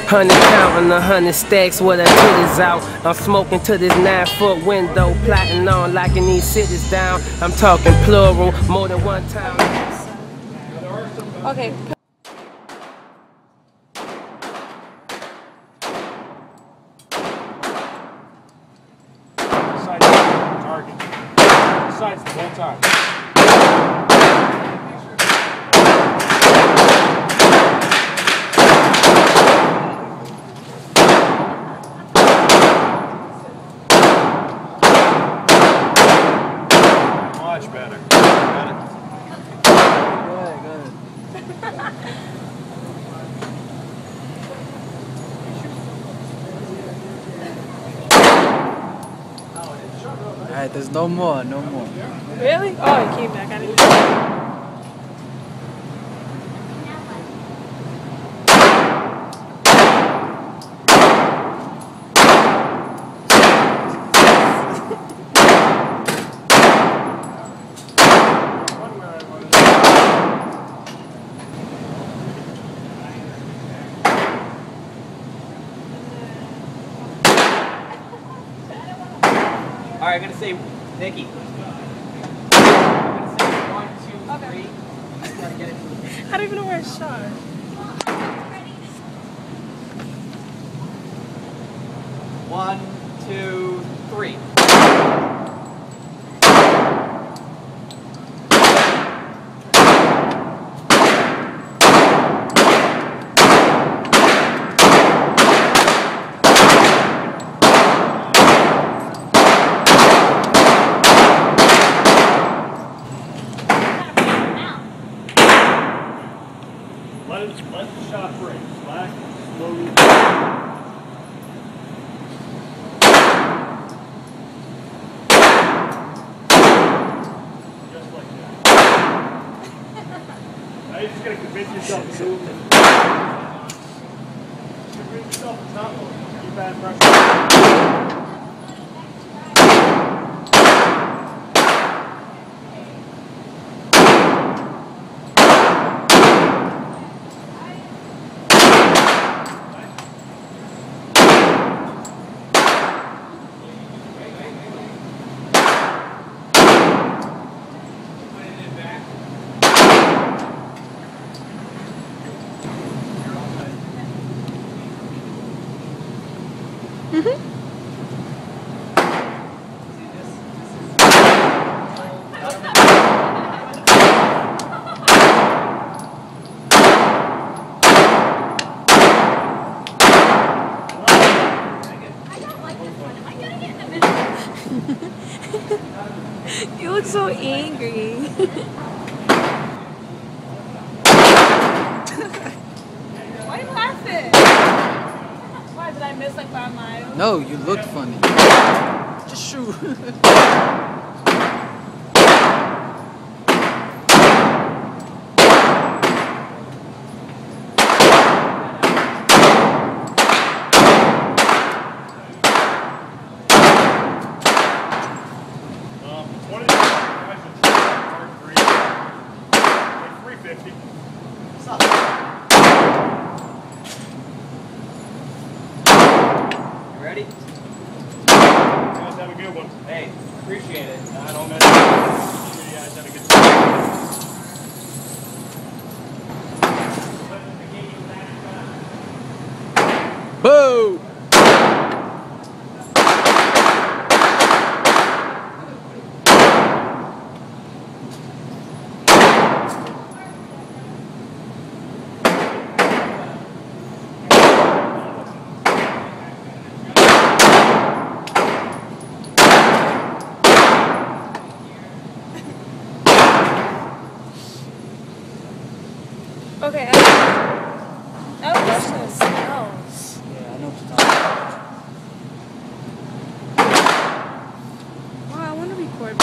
100 counting 100 stacks with her titties out. I'm smoking to this 9-foot window, plotting on locking these cities down. I'm talking plural, more than one time. Okay. Target. Sides the whole time. Much better. Got it. Good. Alright, there's no more. Really? Oh, it came back. I didn't know. Alright, I'm gonna say Nikki. I'm gonna say 1, 2, 3. I gotta get it. I don't even know where I shot. 1, 2, 3. Let the shot break. Slack, slowly. Just like that. Now you're just going to convince yourself to move. Convince yourself it's not moving. Keep that pressure. You look so angry. Why are you laughing? Why, did I miss like 5 miles? No, you looked funny. Just shoot. Ready? You guys have a good one. Hey, appreciate it. I don't mess with you. You guys have a good time. Boo! Okay, I have questions. Smells. Yeah, I know what you're talking about. Wow, I want to record.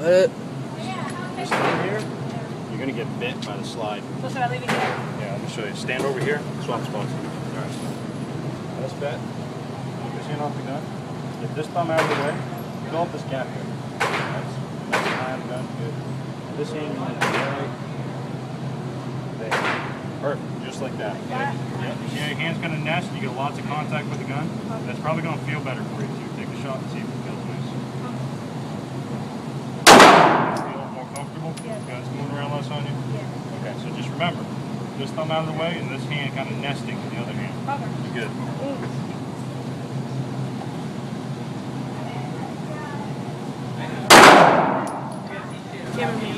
This thing here, you're gonna get bit by the slide. So should I leave it here? Yeah, let me show you. Stand over here. Swap spots. All right. This bet. Keep this hand off the gun. Get this thumb out of the way. Fill up this gap here. That's behind the gun. Good. This hand you want to right there. Perfect. Just like that. Yeah. You see how your hand's gonna nest. You get lots of contact with the gun. That's probably gonna feel better for you too. Take a shot and see if it feels nice. Feel more comfortable? Yes. Guns moving around less on you? Yeah. Okay, so just remember, this thumb out of the way and this hand kind of nesting with the other hand. Okay. You're good. Give me